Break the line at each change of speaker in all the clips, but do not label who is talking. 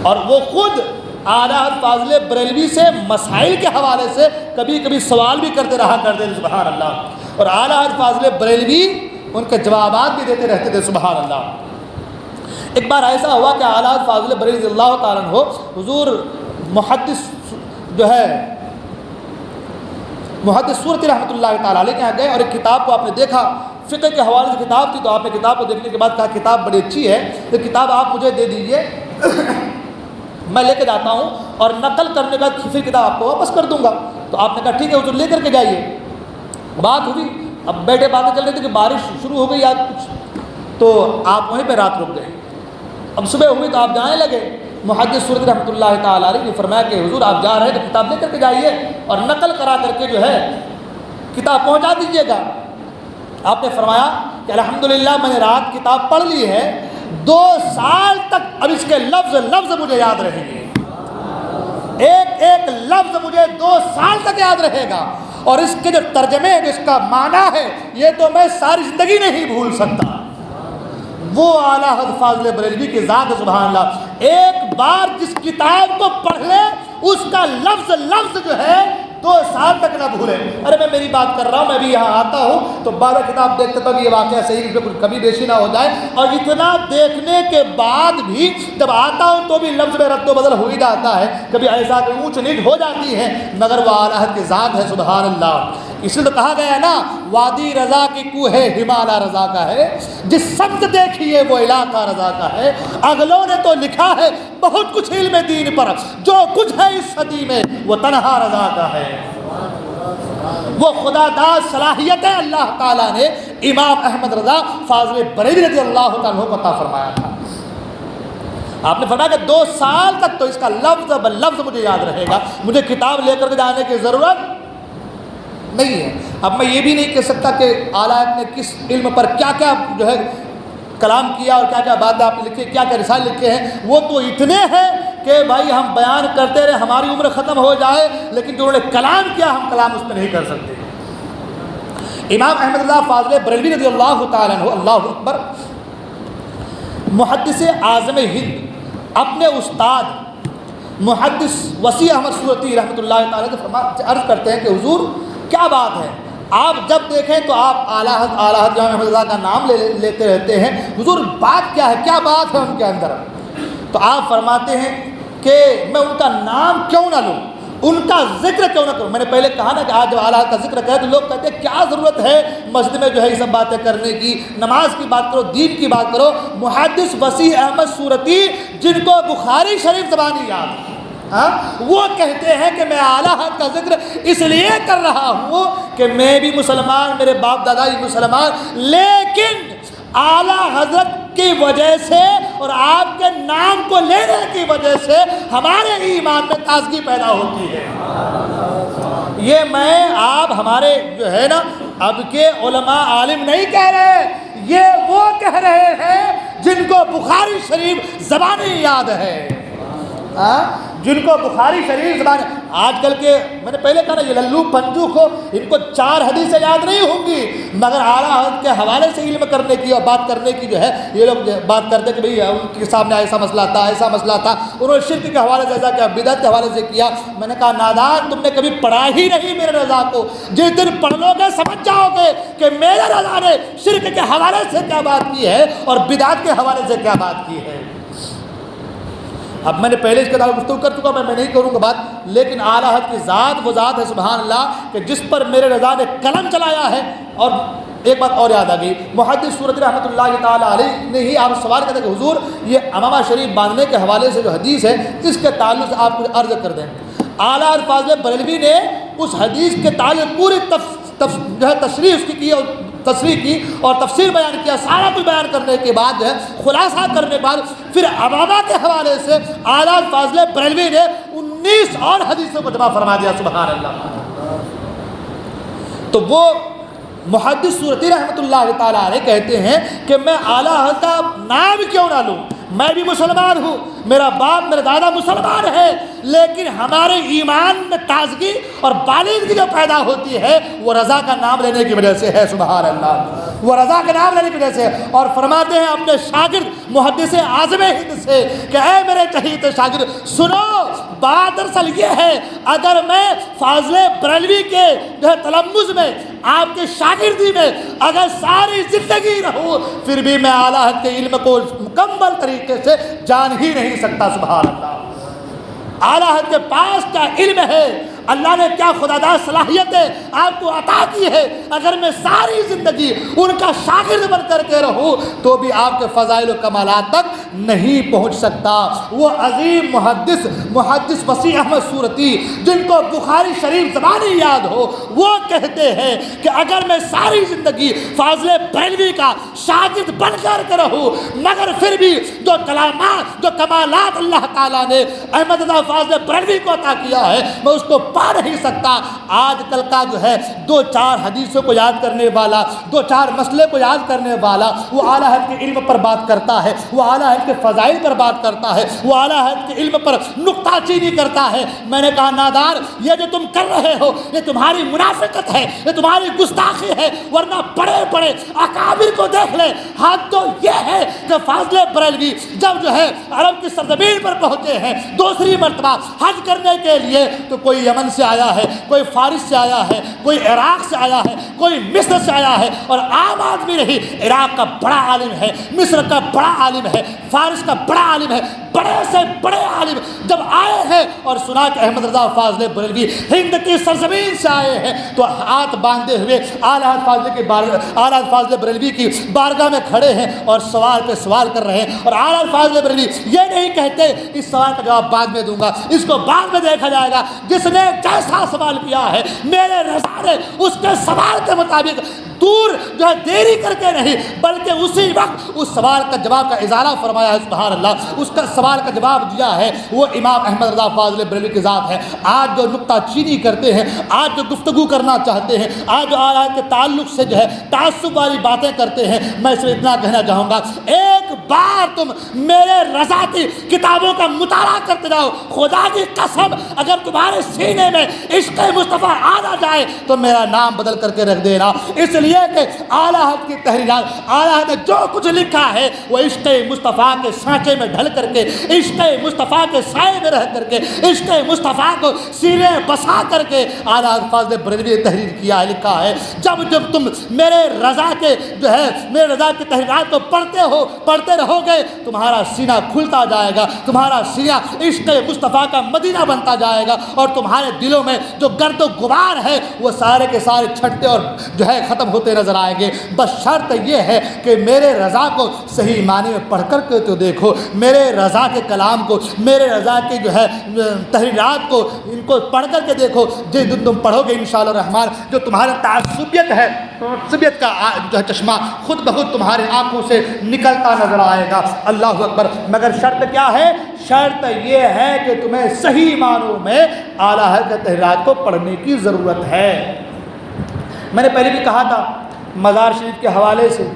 اور وہ خود اعلیٰ حضرت فاضل بریلوی سے مسائل کے حوالے سے کبھی کبھی سوال بھی کرتے رہا کرتے تھے، سبحان اللہ، اور اعلیٰ حضرت فاضل بریلوی ان کے جوابات بھی دیتے رہتے تھے، سبحان اللہ۔ ایک بار ایسا ہوا کہ اعلیٰ حضرت فاضل بریلوی رضی اللہ تعالیٰ عنہ حضور محدث جو ہے محدث سورتی رحمۃ اللہ تعالیٰ علیہ کے یہاں گئے، اور ایک کتاب کو آپ نے دیکھا، فقہ کے حوالے سے کتاب تھی، تو آپ نے کتاب کو دیکھنے کے بعد کہا کتاب بڑی اچھی ہے، تو کتاب آپ مجھے دے دیجئے، میں لے کے جاتا ہوں اور نقل کرنے کے بعد پھر کتاب آپ کو واپس کر دوں گا۔ تو آپ نے کہا ٹھیک ہے حضور لے کر کے جائیے۔ بات ہوئی، اب بیٹھے باتیں چل رہی تھی کہ بارش شروع ہو گئی آج کچھ، تو آپ وہیں پہ رات رک گئے۔ اب صبح ہوئی تو آپ جانے لگے۔ محدث سورتی رحمۃ اللہ تعالیٰ علیہ نے فرمایا کہ حضور آپ جا رہے ہیں تو کتاب لے کر کے جائیے اور نقل کرا کر کے جو ہے کتاب پہنچا دیجیے گا۔ آپ نے فرمایا کہ الحمدللہ میں نے رات کتاب پڑھ لی ہے، 2 سال تک اب اس کے لفظ لفظ مجھے یاد رہیں گے، ایک ایک لفظ مجھے 2 سال تک یاد رہے گا، اور اس کے جو ترجمے ہیں، جو اس کا معنی ہے، یہ تو میں ساری زندگی نہیں بھول سکتا۔ وہ اعلیٰ حضرت فاضل بریلوی کی ذات ہے، سبحان اللہ۔ ایک بار جس کتاب کو پڑھ لے اس کا لفظ لفظ جو ہے 2 سال تک نہ بھولے۔ ارے میں میری بات کر رہا ہوں، میں بھی یہاں آتا ہوں تو بارہ کتاب دیکھتے تک یہ واقعہ صحیح، اس میں کچھ کمی بیشی نہ ہو جائے، اور اتنا دیکھنے کے بعد بھی جب آتا ہوں تو بھی لفظ میں رد و بدل ہو ہی جاتا ہے، کبھی ایسا کہ اونچ نیچ ہو جاتی ہے، مگر وہ اعلیٰ حضرت کی ذات ہے، سبحان اللہ۔ اس لیے تو کہا گیا ہے نا، وادی رضا کی کوہ ہمالا رضا کا ہے، جس سمت دیکھیے وہ علاقہ رضا کا ہے۔ اگلوں نے تو لکھا ہے بہت کچھ علم دین پر، جو کچھ ہے اس صدی میں وہ تنہا رضا کا ہے۔ وہ خدا داد صلاحیت اللہ تعالیٰ نے امام احمد رضا فاضل بریلوی رضی اللہ تعالیٰ عنہ کو عطا فرمایا تھا۔ آپ نے فرمایا کہ 2 سال تک تو اس کا لفظ بلفظ مجھے یاد رہے گا، مجھے کتاب لے کر کے جانے کی ضرورت نہیں ہے۔ اب میں یہ بھی نہیں کہہ سکتا کہ اعلیٰ نے کس علم پر کیا کیا جو ہے کلام کیا اور کیا کیا باتیں آپ نے لکھی، کیا کیا رسالے لکھے ہیں، وہ تو اتنے ہیں کہ بھائی ہم بیان کرتے رہے، ہماری عمر ختم ہو جائے، لیکن جو انہوں نے کلام کیا ہم کلام اس پہ نہیں کر سکتے۔ امام احمد اللہ فاضل بریلوی رضی اللہ تعالیٰ عنہ، اللہ اکبر، محدث اعظم ہند، اپنے استاد محدث وسیع احمد سورتی رحمۃ اللہ تعالیٰ سے عرض کرتے ہیں کہ حضور کیا بات ہے، آپ جب دیکھیں تو آپ اعلیٰ حضرت امام احمد رضا کا نام لیتے رہتے ہیں، حضور بات کیا ہے، کیا بات ہے ان کے اندر؟ تو آپ فرماتے ہیں کہ میں ان کا نام کیوں نہ لوں، ان کا ذکر کیوں نہ کروں۔ میں نے پہلے کہا نا کہ آج جب اعلیٰ کا ذکر کرے تو لوگ کہتے ہیں کیا ضرورت ہے مسجد میں جو ہے یہ سب باتیں کرنے کی، نماز کی بات کرو، دین کی بات کرو۔ محدث وسیع احمد سورتی جن کو بخاری شریف زبانی یاد ہے، وہ کہتے ہیں کہ میں اعلیٰ حضرت کا ذکر اس لیے کر رہا ہوں کہ میں بھی مسلمان، میرے باپ دادا بھی مسلمان، لیکن اعلیٰ حضرت کی وجہ سے اور آپ کے نام کو لینے کی وجہ سے ہمارے ایمان میں تازگی پیدا ہوتی ہے۔ یہ میں آپ ہمارے جو ہے نا اب کے علماء عالم نہیں کہہ رہے، یہ وہ کہہ رہے ہیں جن کو بخاری شریف زبانی یاد ہے، جن کو بخاری شریف زبان۔ آج کل کے میں نے پہلے کہا نا یہ للو پنجو کو ان کو 4 حدیثیں یاد نہیں ہوں گی، مگر اعلیٰ حضرت کے حوالے سے علم کرنے کی اور بات کرنے کی جو ہے یہ لوگ بات کرتے کہ بھئی ان کے سامنے ایسا مسئلہ تھا، ایسا مسئلہ تھا، انہوں نے شرک کے حوالے سے ایسا کیا، بدعت کے حوالے سے کیا۔ میں نے کہا نادان، تم نے کبھی پڑھا ہی نہیں میرے رضا کو، جس دن پڑھ لو گے سمجھ جاؤ گے کہ میرے رضا نے شرک کے حوالے سے کیا بات کی ہے اور بدعت کے حوالے سے کیا بات کی ہے۔ اب میں نے پہلے اس کے تعلق گفتگو کر چکا، میں نہیں کروں گا بات، لیکن اعلیٰ حضرت کی ذات وہ ذات ہے، سبحان اللہ، کہ جس پر میرے رضا نے قلم چلایا ہے۔ اور ایک بات اور یاد آ گئی، محدث سورتی رحمۃ اللہ تعالیٰ علیہ نے ہی آپ سوال کرتے کہ حضور یہ امامہ شریف باندھنے کے حوالے سے جو حدیث ہے اس کے تعلق سے آپ کچھ عرض کر دیں۔ اعلیٰ حضرت فاضل بریلوی نے اس حدیث کے تعلق پوری جو ہے تشریح اس کی اور تصریح کی اور تفسیر بیان کیا، سارا کچھ بیان کرنے کے بعد جو ہے خلاصہ کرنے کے بعد پھر امامہ کے حوالے سے اعلیٰ فاضل بریلوی نے 19 اور حدیثوں کو جمع فرما دیا، سبحان اللہ۔ تو وہ محدث سورتی رحمۃ اللہ تعالیٰ علیہ کہتے ہیں کہ میں اعلیٰ حضرت کا نام کیوں نہ لوں، میں بھی مسلمان ہوں، میرا باپ میرا دادا مسلمان ہے، لیکن ہمارے ایمان میں تازگی اور بالغی جو پیدا ہوتی ہے وہ رضا کا نام لینے کی وجہ سے ہے، سبحان اللہ۔ وہ رضا کا نام لینے کی وجہ سے، اور فرماتے ہیں اپنے شاگرد محدث اعظم ہند سے کہ اے میرے چہیتے شاگرد سنو، بات دراصل یہ ہے اگر میں فاضل بریلوی کے جو ہے تلمذ میں، آپ کے شاگردی میں اگر ساری زندگی رہوں، پھر بھی میں اعلیٰ حد کے علم کو مکمل طریقے سے جان ہی نہیں سکتا۔ سبحان اللہ، اعلیٰ حد کے پاس کیا علم ہے، اللہ نے کیا خداداد صلاحیتیں آپ کو عطا کی ہے، اگر میں ساری زندگی ان کا شاگرد بن کر کے رہوں تو بھی آپ کے فضائل و کمالات تک نہیں پہنچ سکتا۔ وہ عظیم محدث وسیع احمد صورتی، جن کو بخاری شریف زبانی یاد ہو، وہ کہتے ہیں کہ اگر میں ساری زندگی فاضل بریلوی کا شاگرد بن کر کے رہوں، مگر پھر بھی جو کمالات اللہ تعالیٰ نے احمد رضا فاضل بریلوی کو عطا کیا ہے میں اس کو پا نہیں سکتا۔ آج کل کا جو ہے 2-4 حدیثوں کو یاد کرنے والا، 2-4 مسئلے کو یاد کرنے والا، وہ اعلیٰ حد کے علم پر بات کرتا ہے، وہ اعلیٰ حد کے فضائل پر بات کرتا ہے، وہ اعلیٰ حد کے علم پر نکتہ چینی کرتا ہے۔ میں نے کہا نادار، یہ جو تم کر رہے ہو یہ تمہاری منافقت ہے، یہ تمہاری گستاخی ہے، ورنہ بڑے اکابر کو دیکھ لے۔ حد تو یہ ہے کہ فاضل بریلوی جب جو ہے عرب کی سرزمین پر پہنچے ہیں دوسری مرتبہ حج کرنے کے لیے، تو کوئی یمن سے آیا ہے، کوئی فارس سے آیا ہے، کوئی عراق سے آیا ہے، کوئی مصر سے آیا ہے، اور عام آدمی نہیں، عراق کا بڑا عالم ہے، مصر کا بڑا عالم ہے، فارس کا بڑا عالم ہے، بڑے سے بڑے عالم جب آئے ہیں اور سنا کہ احمد رضا فاضل بریلوی ہند کی سرزمین سے آئے ہیں، تو ہاتھ باندھے ہوئے اعلیٰ فاضل بریلوی کی بارگاہ میں کھڑے ہیں اور سوال پہ سوال کر رہے ہیں، اور اعلیٰ فاضل بریلوی یہ نہیں کہتے اس سوال کا جواب بعد میں دوں گا، اس کو بعد میں دیکھا جائے گا، جس نے جیسا سوال کیا ہے میرے رضا نے اس کے سوال کے مطابق دور جو ہے دیری کر کے نہیں بلکہ اسی وقت اس سوال کا جواب کا اظہار فرمایا ہے۔ سبحان اللہ، اس کا سوال کا جواب دیا ہے وہ امام احمد رضا فاضل بریلوی کی ذات ہے۔ آج جو نکتہ چینی کرتے ہیں، آج جو گفتگو کرنا چاہتے ہیں، آج جو اعلیٰ کے تعلق سے جو ہے تعصب والی باتیں کرتے ہیں، میں صرف اتنا کہنا چاہوں گا، ایک بار تم میرے رضا کی کتابوں کا مطالعہ کرتے جاؤ، خدا کی قسم اگر تمہارے سینے میں عشق مصطفیٰ آ نہ جائے تو میرا نام بدل کر کے رکھ دینا، اس لیے کہ اعلیٰ حد کی تحریرات، اعلیٰ حد نے جو کچھ لکھا ہے وہ عشق مصطفیٰ کے سانچے میں ڈھل کر کے، عشق مصطفیٰ کے سائے میں رہ کر کے، عشق مصطفیٰ کو سینے بسا کر کے اعلیٰ فاضل بریلوی نے تحریر کیا ہے، لکھا ہے۔ جب تم میرے رضا کے جو ہے میرے رضا کی تحریرات کو پڑھتے رہو گے، تمہارا سینہ کھلتا جائے گا، تمہارا سینہ عشق مصطفیٰ کا مدینہ بنتا جائے گا، اور تمہارے دلوں میں جو گرد و غبار ہے وہ سارے کے سارے چھٹتے اور جو ہے ختم ہوتے نظر آئیں گے۔ بس شرط یہ ہے کہ میرے رضا کو صحیح معنی میں پڑھ کر کے تو دیکھو، میرے رضا کے کلام کو، میرے رضا کے جو ہے تحریرات کو، ان کو پڑھ کر کے دیکھو۔ جس دن تم پڑھو گے انشاءاللہ الرحمن، جو تمہارا تعصبیت ہے، تعصبیت کا جو ہے چشمہ خود بخود تمہارے آنکھوں سے نکلتا نظر آئے گا۔ اللہ اکبر۔ مگر شرط کیا ہے؟ شرط یہ ہے کہ تمہیں صحیح معنوں میں اعلیٰ حضرت کے تحریرات کو پڑھنے کی ضرورت ہے۔ میں نے پہلے بھی کہا تھا، مزار شریف کے حوالے سے،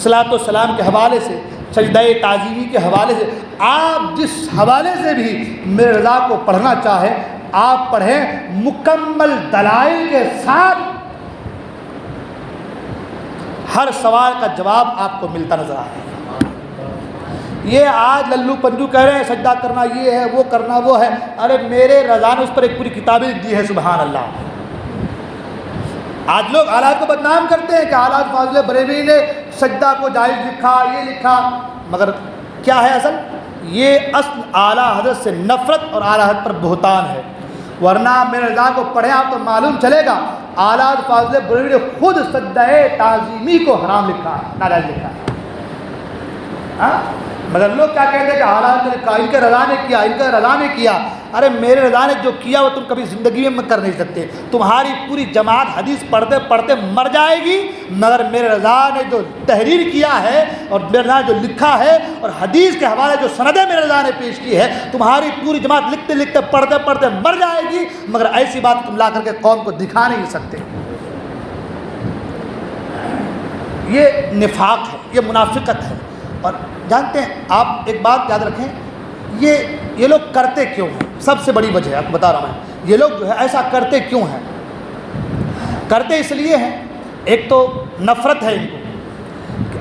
صلاۃ و سلام کے حوالے سے، سجدہ تعظیمی کے حوالے سے، آپ جس حوالے سے بھی میرے رضا کو پڑھنا چاہیں آپ پڑھیں، مکمل دلائل کے ساتھ ہر سوال کا جواب آپ کو ملتا نظر آئے گا۔ یہ آج للو پنجو کہہ رہے ہیں سجدہ کرنا یہ ہے، وہ کرنا وہ ہے، ارے میرے رضا نے اس پر ایک پوری کتابیں دی ہے۔ سبحان اللہ۔ آج لوگ اعلیٰ کو بدنام کرتے ہیں کہ اعلیٰ فاضل بریلوی نے سجدہ کو جائز لکھا، یہ لکھا، مگر کیا ہے اصل؟ یہ اصل اعلیٰ حضرت سے نفرت اور اعلیٰ حضرت پر بہتان ہے۔ ورنہ میرے رضا کو پڑھیں آپ تو معلوم چلے گا اعلیٰ فاضل بریلوی نے خود سجدہ تعظیمی کو حرام لکھا ہے، ناجائز لکھا ہے۔ مگر لوگ کیا کہتے ہیں کہ اعلیٰ نے لکھا، ان کے رضا نے کیا، ان کے رضا نے کیا۔ ارے میرے رضا نے جو کیا وہ تم کبھی زندگی میں کر نہیں سکتے۔ تمہاری پوری جماعت حدیث پڑھتے پڑھتے مر جائے گی، مگر میرے رضا نے جو تحریر کیا ہے اور میرے رضا جو لکھا ہے اور حدیث کے حوالے جو سندیں میرے رضا نے پیش کی ہے، تمہاری پوری جماعت لکھتے لکھتے پڑھتے پڑھتے مر جائے گی، مگر ایسی بات تم لا کر کے قوم کو دکھا نہیں سکتے۔ یہ نفاق ہے، یہ منافقت ہے۔ اور جانتے ہیں آپ ایک بات یاد رکھیں، یہ لوگ کرتے کیوں ہیں؟ سب سے بڑی وجہ ہے، آپ کو بتا رہا ہوں میں، یہ لوگ جو ہے ایسا کرتے کیوں ہیں؟ کرتے اس لیے ہیں، ایک تو نفرت ہے ان کو،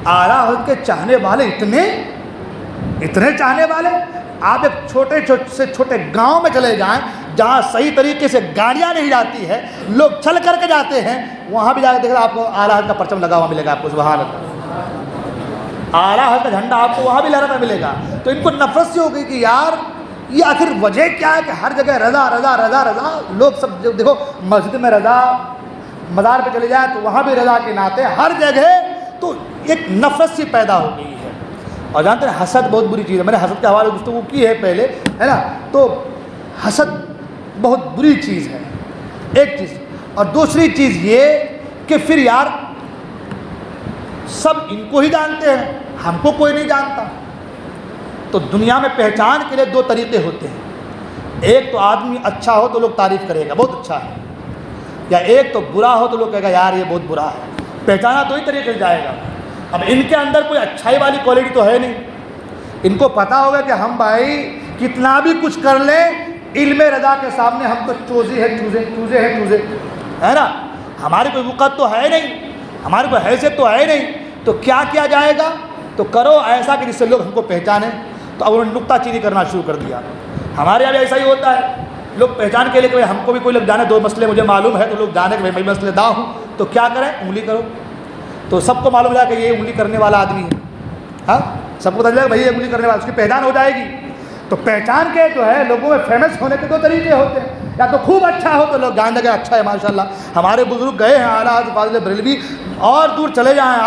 اعلیٰ حضرت کے چاہنے والے اتنے چاہنے والے، آپ ایک چھوٹے سے چھوٹے گاؤں میں چلے جائیں جہاں صحیح طریقے سے گاڑیاں نہیں جاتی ہے، لوگ چل کر کے جاتے ہیں، وہاں بھی جا کے دیکھیں آپ کو اعلیٰ حضرت کا پرچم لگا ہوا ملے گا آپ کو، سبحان اللہ، اعلیٰ حضرت کا جھنڈا آپ کو وہاں بھی لہراتا ملے گا۔ تو ان کو نفرت سی ہو گئی کہ یار یہ آخر وجہ کیا ہے کہ ہر جگہ رضا رضا رضا رضا، لوگ سب دیکھو مسجد میں رضا، مزار پہ چلے جائیں تو وہاں بھی رضا کے ناطے ہر جگہ، تو ایک نفرت سی پیدا ہو گئی ہے۔ اور جانتے ہیں حسد بہت بری چیز ہے، میں نے حسد کے حوالے گفتگو کی ہے پہلے، ہے نا، تو حسد بہت بری چیز ہے، ایک چیز۔ اور دوسری چیز یہ کہ پھر یار سب ان کو ہی جانتے ہیں، ہم کو کوئی نہیں جانتا۔ تو دنیا میں پہچان کے لیے دو طریقے ہوتے ہیں، ایک تو آدمی اچھا ہو تو لوگ تعریف کرے گا بہت اچھا ہے، یا ایک تو برا ہو تو لوگ کہے گا یار یہ بہت برا ہے۔ پہچانا دو ہی طریقے سے جائے گا۔ اب ان کے اندر کوئی اچھائی والی کوالٹی تو ہے نہیں، ان کو پتہ ہوگا کہ ہم بھائی کتنا بھی کچھ کر لیں علم رضا کے سامنے ہم تو چوزے ہیں، ہے نا، ہماری کوئی وقت تو ہے نہیں، ہماری کوئی حیثیت تو ہے نہیں، تو کیا کیا جائے گا؟ تو کرو ایسا کہ جس سے لوگ ہم کو پہچانیں۔ تو اب انہوں نے نکتہ چینی کرنا شروع کر دیا۔ ہمارے یہاں بھی ایسا ہی ہوتا ہے، لوگ پہچان کے لیے کہ ہم کو بھی کوئی لوگ جانے، دو مسئلے مجھے معلوم ہے تو لوگ جانے کہ میں مسئلے داں ہوں، تو کیا کریں؟ انگلی کرو۔ تو سب کو معلوم ہے کہ یہ انگلی کرنے والا آدمی ہے، ہاں سب کو پتہ چلے گا بھائی یہ انگلی کرنے والا، اس کی پہچان ہو جائے گی۔ تو پہچان کے جو ہے لوگوں میں فیمس ہونے کے دو طریقے ہوتے ہیں، یا تو خوب اچھا ہو تو لوگ جان لگے اچھا ہے ماشاءاللہ، ہمارے بزرگ گئے ہیں اعلیٰ حضرت فاضل بریلوی، اور دور چلے جائیں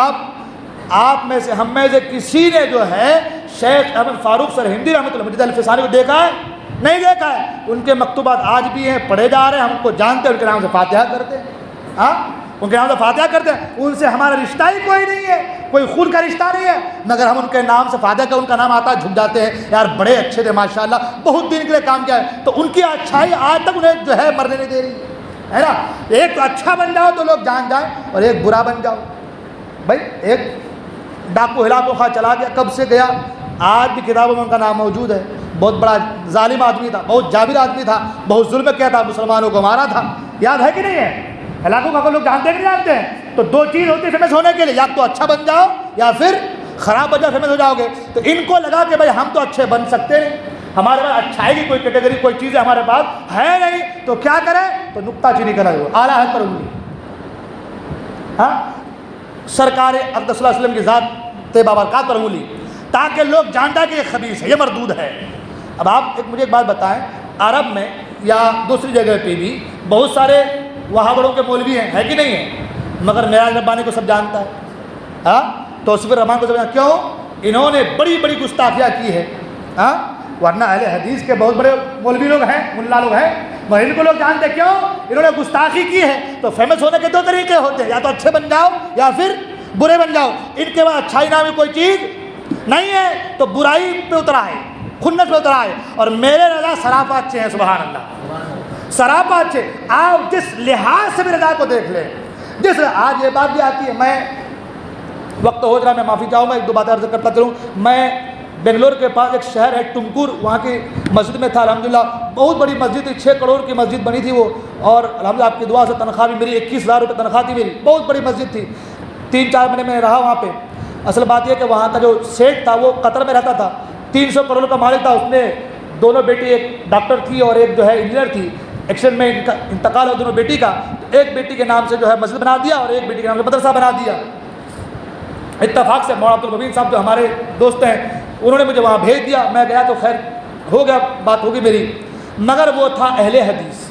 آپ میں سے ہم میں سے کسی نے جو ہے شیخ احمد فاروق سرہندی رحمۃ اللہ مجید الفسانی کو دیکھا ہے؟ نہیں دیکھا ہے۔ ان کے مکتوبات آج بھی ہیں، پڑھے جا رہے ہیں، ہم کو جانتے ہیں، ان کے نام سے فاتحہ کرتے ہیں، ہاں ان کے نام سے فاتحہ کرتے ہیں، ان سے ہمارا رشتہ ہی کوئی نہیں ہے، کوئی خون کا رشتہ نہیں ہے، مگر ہم ان کے نام سے فاتحہ کا ان کا نام آتا ہے جھک جاتے ہیں، یار بڑے اچھے تھے ماشاءاللہ، بہت دین کے لیے کام کیا ہے۔ تو ان کی اچھائی آج تک انہیں جو ہے مرنے نہیں دے رہی ہے نا۔ ایک تو اچھا بن جاؤ تو لوگ جان جائیں، اور ایک برا بن جاؤ۔ بھائی ایک ڈاکو ہلاکو خواہ چلا گیا، کب سے گیا؟ آج بھی کتابوں میں ان کا نام موجود ہے، بہت بڑا ظالم آدمی تھا، بہت جابر آدمی تھا، بہت ظلم کیا تھا، مسلمانوں کو مارا تھا، یاد ہے کہ نہیں ہے؟ ہلاکو خواہ کو لوگ جانتے نہیں جانتے ہیں؟ تو دو چیز ہوتی ہے فیمس ہونے کے لیے، یا تو اچھا بن جاؤ یا پھر خراب بن جاؤ، فیمس ہو جاؤ گے۔ تو ان کو لگا کہ بھائی ہم تو اچھے بن سکتے ہیں، ہمارے پاس اچھائی کی کوئی کیٹیگری کوئی چیز ہمارے پاس ہے نہیں، تو کیا کریں؟ تو نکتہ چینی کرنا ہو، اعلیٰ حضرت پر انگلی، ہاں سرکار اقدس صلی اللہ علیہ وسلم کی ذات طیبہ برکات پر انگلی، تاکہ لوگ جانتا کہ یہ خبیث ہے، یہ مردود ہے۔ اب آپ مجھے ایک بات بتائیں، عرب میں یا دوسری جگہ پہ بھی بہت سارے وہابڑوں کے مولوی ہیں، ہے کہ نہیں ہیں؟ مگر معراج ربانی کو سب جانتا ہے، ہاں توصیف الرحمان کو سب جانتا ہے، کیوں؟ انہوں نے بڑی بڑی گستاخیاں کی ہے، ہاں ورنہ اہل حدیث کے بہت بڑے مولوی لوگ ہیں، ملا لوگ ہیں، مگر ان کو لوگ جانتے کیوں؟ انہوں نے گستاخی کی ہے۔ تو فیمس ہونے کے دو طریقے ہوتے ہیں، یا تو اچھے بن جاؤ یا پھر برے بن جاؤ۔ ان کے بعد اچھائی نامی کوئی چیز نہیں ہے، تو برائی پہ اترا ہے، خنت پہ اترا ہے، اور میرے رضا سراپا اچھے ہیں، سبحان اللہ سراپا اچھے۔ آپ جس لحاظ سے بھی رضا کو دیکھ لیں، جس آج یہ بات بھی آتی ہے، میں وقت ہو رہا میں معافی چاہوں گا، ایک دو باتیں عرض کرتا چلوں۔ میں بنگلور کے پاس ایک شہر ہے ٹمکور، وہاں کی مسجد میں تھا، الحمدللہ بہت بڑی مسجد تھی، 6 کروڑ کی مسجد بنی تھی وہ، اور الحمدللہ آپ کی دعا سے تنخواہ بھی میری 21,000 روپے تنخواہ تھی میری، بہت بڑی مسجد تھی، 3-4 مہینے میں رہا وہاں پہ۔ اصل بات یہ کہ وہاں کا جو سیٹ تھا وہ قطر میں رہتا تھا، 300 کروڑ کا مالک تھا، اس نے دونوں بیٹی، ایک ڈاکٹر تھی اور ایک جو ہے انجینئر تھی، ایکسیڈنٹ میں انتقال ہوا دونوں بیٹی کا، ایک بیٹی کے نام سے جو ہے مسجد بنا دیا اور ایک بیٹی کے نام سے مدرسہ بنا دیا۔ اتفاق سے مولانا عبدالمبین صاحب جو ہمارے دوست ہیں، انہوں نے مجھے وہاں بھیج دیا، میں گیا تو خیر ہو گیا، بات ہوگی میری، مگر وہ تھا اہل حدیث،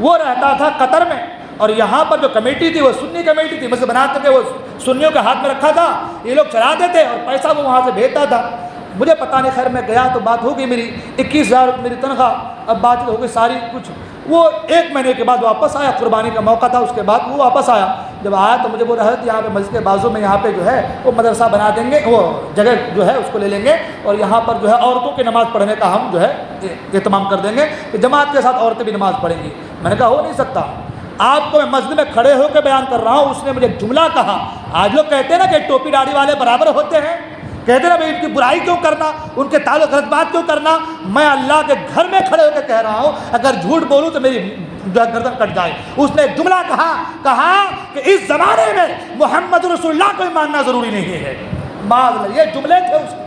وہ رہتا تھا قطر میں، اور یہاں پر جو کمیٹی تھی وہ سنی کمیٹی تھی، مسجد بناتے تھے وہ سنیوں کے ہاتھ میں رکھا تھا، یہ لوگ چلاتے تھے اور پیسہ وہ وہاں سے بھیجتا تھا، مجھے پتہ نہیں، خیر میں گیا تو بات ہو گئی میری 21,000 میری تنخواہ، اب بات ہو گئی ساری کچھ، وہ 1 مہینے کے بعد واپس آیا، قربانی کا موقع تھا، اس کے بعد وہ واپس آیا، جب آیا تو مجھے بول رہا ہے یہاں پہ مسجد کے بازو میں یہاں پہ جو ہے وہ مدرسہ بنا دیں گے، وہ جگہ جو ہے اس کو لے لیں گے، اور یہاں پر جو ہے عورتوں کی نماز پڑھنے کا ہم جو ہے اہتمام کر دیں گے کہ جماعت کے ساتھ عورتیں بھی نماز پڑھیں گی۔ میں نے کہا ہو نہیں سکتا، آپ کو میں مسجد میں کھڑے ہو کے بیان کر رہا ہوں، اس نے مجھے ایک جملہ کہا، آج لوگ کہتے ہیں نا کہ ٹوپی داڑھی والے برابر ہوتے ہیں، کہتے ہیں نا بھائی ان کی برائی کیوں کرنا، ان کے تعلق غلط بات کیوں کرنا، میں اللہ کے گھر میں کھڑے ہو کے کہہ رہا ہوں اگر جھوٹ بولوں تو میری گردن کٹ جائے۔ اس نے ایک جملہ کہا کہ اس زمانے میں محمد رسول اللہ کو ماننا ضروری نہیں ہے، معاذ اللہ، یہ جملے تھے اس کے،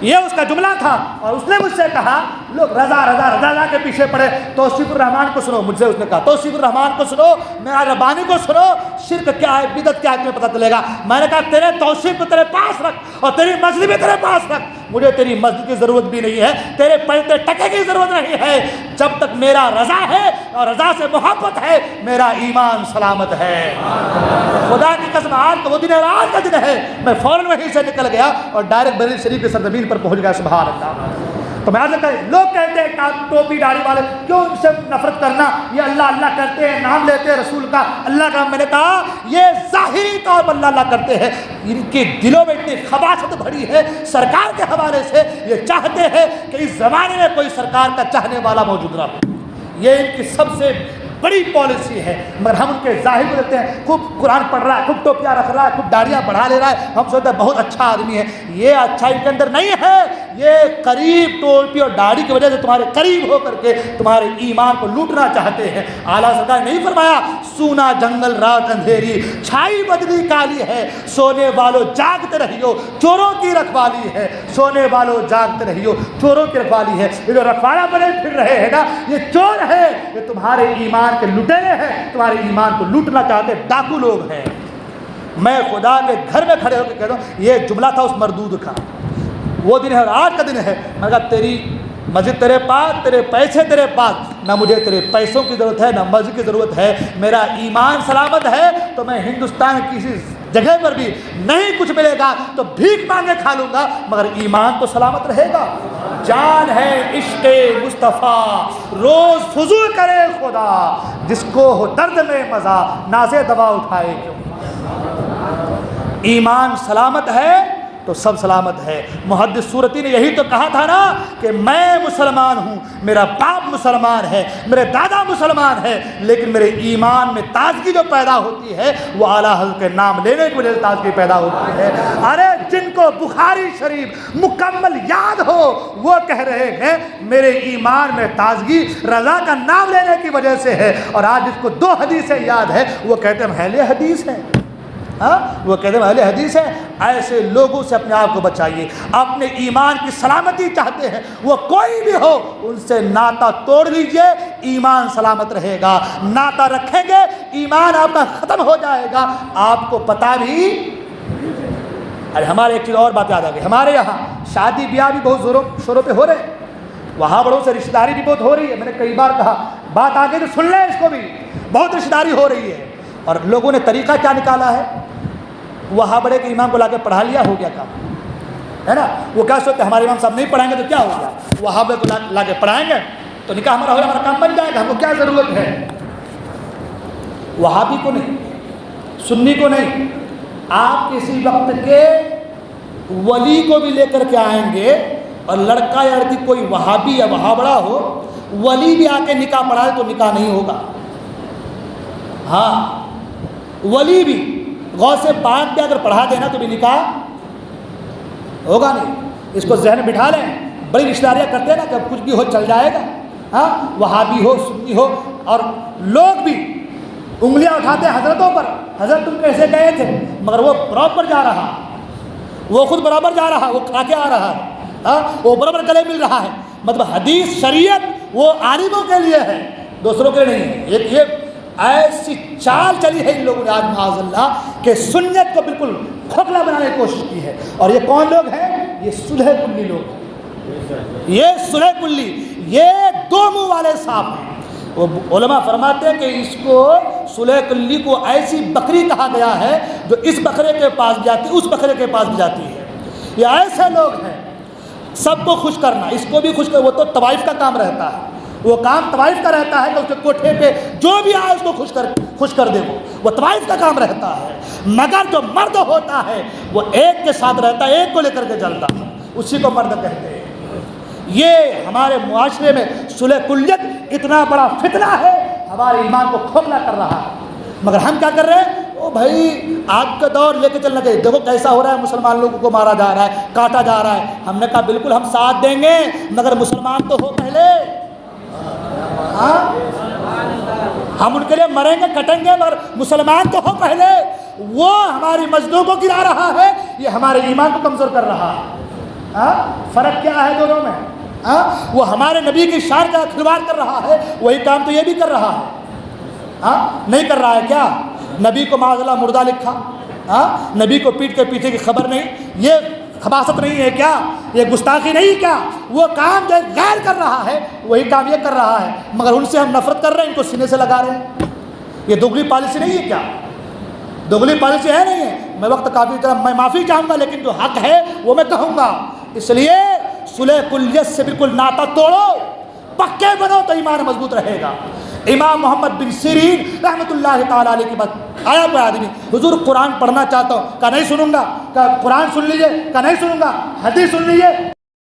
یہ اس کا جملہ تھا. اور اس نے مجھ سے کہا لوگ رضا رضا رضا رضا کے پیچھے پڑے. توصیف الرحمان کو سنو، مجھ سے اس نے کہا توصیف الرحمان کو سنو، معراج ربانی کو سنو، شرک کیا ہے بدعت کیا ہے تمہیں پتہ چلے گا. میں نے کہا تیرے توصیف کو تیرے پاس رکھ اور تیری مسجد بھی تیرے پاس رکھ، مجھے تیری مسجد کی ضرورت بھی نہیں ہے، تیرے پیسے ٹکے کی ضرورت نہیں ہے. جب تک میرا رضا ہے اور رضا سے محبت ہے میرا ایمان سلامت ہے. خدا کی قسم آج کا وہ دن ہے، آج کا دن ہے. میں فوراً وہیں سے نکل گیا اور ڈائریکٹ بریلوی شریف کی سرزمین پر پہنچ گیا. سبحان اللہ. تو میں لوگ کہتے ہیں ٹوپی داڑھی والے کیوں ان سے نفرت کرنا، یہ اللہ اللہ کرتے ہیں، نام لیتے ہیں رسول کا، اللہ کا. میں نے کہا یہ ظاہری طور پر اللہ اللہ کرتے ہیں، ان کے دلوں میں اتنی خباثت بھری ہے سرکار کے حوالے سے. یہ چاہتے ہیں کہ اس زمانے میں کوئی سرکار کا چاہنے والا موجود نہ ہو. یہ ان کی سب سے بڑی پالیسی ہے. مگر ہم ان کے ظاہر کو دیکھتے ہیں، خوب قرآن پڑھ رہا ہے، خوب ٹوپیاں رکھ رہا ہے، خوب داڑیاں بڑھا لے رہا ہے، ہم سوچتے ہیں بہت اچھا آدمی ہے. یہ اچھا ان کے اندر نہیں ہے، یہ قریب ٹوپی اور داڑھی کی وجہ سے تمہارے قریب ہو کر کے تمہارے ایمان کو لوٹنا چاہتے ہیں. اعلیٰ سرکار نے نہیں فرمایا سونا جنگل رات اندھیری چھائی بدلی کالی ہے، سونے والوں جاگتے رہیو چوروں کی رکھوالی ہے. سونے والوں جاگتے رہیو چوروں کی رکھوالی ہے. یہ جو رکھوالا بنے پھر رہے ہیں نا، یہ چور ہے، یہ تمہارے ایمان کے لٹیرے ہیں، تمہارے ایمان کو لوٹنا چاہتے ڈاکو لوگ ہیں. میں خدا کے گھر میں کھڑے ہو کے کہتا ہوں یہ جملہ تھا اس مردود کا. وہ دن ہے اور آج کا دن ہے. میں کہا تیری مسجد تیرے پاس، تیرے پیسے تیرے پاس، نہ مجھے تیرے پیسوں کی ضرورت ہے نہ مسجد کی ضرورت ہے. میرا ایمان سلامت ہے تو میں ہندوستان کی کسی جگہ پر بھی نہیں کچھ ملے گا تو بھیک مانگے کھا لوں گا، مگر ایمان تو سلامت رہے گا. جان ہے عشق مصطفیٰ روز فضول کرے خدا، جس کو ہو درد میں مزہ نازے دوا اٹھائے کیوں. ایمان سلامت ہے تو سب سلامت ہے. محدث سورتی نے یہی تو کہا تھا نا کہ میں مسلمان ہوں، میرا باپ مسلمان ہے، میرے دادا مسلمان ہے، لیکن میرے ایمان میں تازگی جو پیدا ہوتی ہے وہ اعلیٰ حضرت کے نام لینے کی وجہ سے تازگی پیدا ہوتی ہے. ارے جن کو بخاری شریف مکمل یاد ہو وہ کہہ رہے ہیں میرے ایمان میں تازگی رضا کا نام لینے کی وجہ سے ہے، اور آج جس کو 2 حدیثیں یاد ہے وہ کہتے ہیں اہل حدیث ہیں. وہ کہتے ہیں اہل حدیث ہیں. ایسے لوگوں سے اپنے آپ کو بچائیے. اپنے ایمان کی سلامتی چاہتے ہیں، وہ کوئی بھی ہو ان سے ناطہ توڑ لیجئے، ایمان سلامت رہے گا. ناطہ رکھیں گے ایمان آپ کا ختم ہو جائے گا. آپ کو پتہ بھی ارے ہمارے ایک چیز اور بات یاد آ گئی. ہمارے یہاں شادی بیاہ بھی بہت زوروں شوروں پہ ہو رہے ہیں، وہاں بڑوں سے رشتہ داری بھی بہت ہو رہی ہے. میں نے کئی بار کہا بات آگے تو سن لیں، اس کو بھی بہت رشتہ داری ہو رہی ہے. اور لوگوں نے طریقہ کیا نکالا ہے، وہاں بڑے کے امام کو لا کے پڑھا لیا، ہو گیا کام ہے نا. وہ کیا سوچتے ہیں ہمارے امام صاحب نہیں پڑھائیں گے تو کیا ہوگا، وہاں بڑے کو لا کے پڑھائیں گے تو نکاح ہمارا ہو گیا، ہمارا کام بن جائے گا. ہم کو کیا ضرورت ہے. وہابی کو نہیں، سنی کو نہیں، آپ کسی وقت کے ولی کو بھی لے کر کے آئیں گے اور لڑکا یا لڑکی کوئی وہابی یا وہابڑا ہو، ولی بھی آ کے نکاح پڑھائے تو نکاح نہیں ہوگا. ہاں ولی بھی غوث پاک بھی اگر پڑھا دینا تو بھی نکاح ہوگا نہیں. اس کو ذہن میں بٹھا لیں. بڑی رشتہ داریاں کرتے ہیں نا کہ کچھ بھی ہو چل جائے گا. ہاں وہابی ہو سنی ہو، اور لوگ بھی انگلیاں اٹھاتے ہیں حضرتوں پر، حضرت تم کیسے گئے تھے، مگر وہ برابر جا رہا، وہ خود برابر جا رہا، وہ کھا کے آ رہا ہے. ہاں وہ برابر گلے مل رہا ہے. مطلب حدیث شریعت وہ عالموں کے لیے ہے، دوسروں کے لیے نہیں ہے. یہ ایسی چال چلی ہے ان لوگوں نے آج معاذ اللہ کہ سنت کو بالکل کھوکھلا بنانے کی کوشش کی ہے. اور یہ کون لوگ ہیں، یہ سلح کلی لوگ ہیں. یہ سلح کلی، یہ 2 منہ والے سانپ ہیں. وہ علماء فرماتے ہیں کہ اس کو سلح کلی کو ایسی بکری کہا گیا ہے جو اس بکرے کے پاس بھی جاتی اس بکرے کے پاس بھی جاتی ہے. یہ ایسے لوگ ہیں سب کو خوش کرنا، اس کو بھی خوش کر. وہ تو طوائف کا کام رہتا ہے، وہ کام طوائف کا رہتا ہے کہ اس کے کوٹھے پہ جو بھی آئے اس کو خوش کر دے. وہ طوائف کا کام رہتا ہے. مگر جو مرد ہوتا ہے وہ ایک کے ساتھ رہتا ہے، ایک کو لے کر کے چلتا ہے، اسی کو مرد کہتے ہیں. یہ ہمارے معاشرے میں صلح کلیت اتنا بڑا فتنہ ہے، ہمارے ایمان کو کھوکھلا کر رہا ہے. مگر ہم کیا کر رہے ہیں، او بھائی آپ کا دور لے کے چلنا چاہیے. دیکھو کیسا ہو رہا ہے، مسلمان لوگوں کو مارا جا رہا ہے، کاٹا جا رہا ہے. ہم نے کہا بالکل ہم ساتھ دیں گے، مگر مسلمان تو ہو پہلے. ہاں ہم ان کے لیے مریں گے کٹیں گے، مگر مسلمان تو ہو پہلے. وہ ہماری مسجدوں کو گرا رہا ہے، یہ ہمارے ایمان کو کمزور کر رہا ہے۔ فرق کیا ہے دونوں میں؟ وہ ہمارے نبی کی شان کا کھلواڑ کر رہا ہے، وہی کام تو یہ بھی کر رہا ہے۔ نہیں کر رہا ہے کیا؟ نبی کو معاذ اللہ مردہ لکھا، نبی کو پیٹ کے پیچھے کی خبر نہیں، یہ خباثت نہیں ہے کیا؟ یہ گستاخی نہیں کیا؟ وہ کام جو غیر کر رہا ہے وہی کام یہ کر رہا ہے، مگر ان سے ہم نفرت کر رہے ہیں، ان کو سینے سے لگا رہے ہیں۔ یہ دوگلی پالیسی نہیں ہے کیا؟ دوگلی پالیسی ہے نہیں ہے؟ میں وقت کافی طرح میں معافی چاہوں گا، لیکن جو حق ہے وہ میں کہوں گا۔ اس لیے صلح کلیت سے بالکل ناطہ توڑو، پکے بنو تو ایمان مضبوط رہے گا۔ امام محمد بن سیرین رحمۃ اللہ تعالیٰ علیہ کے بعد آیا کوئی آدمی، حضور قرآن پڑھنا چاہتا ہوں، کہا نہیں سنوں گا، کہا قرآن سن لیجئے، کہا نہیں سنوں گا، حدیث سن لیجئے۔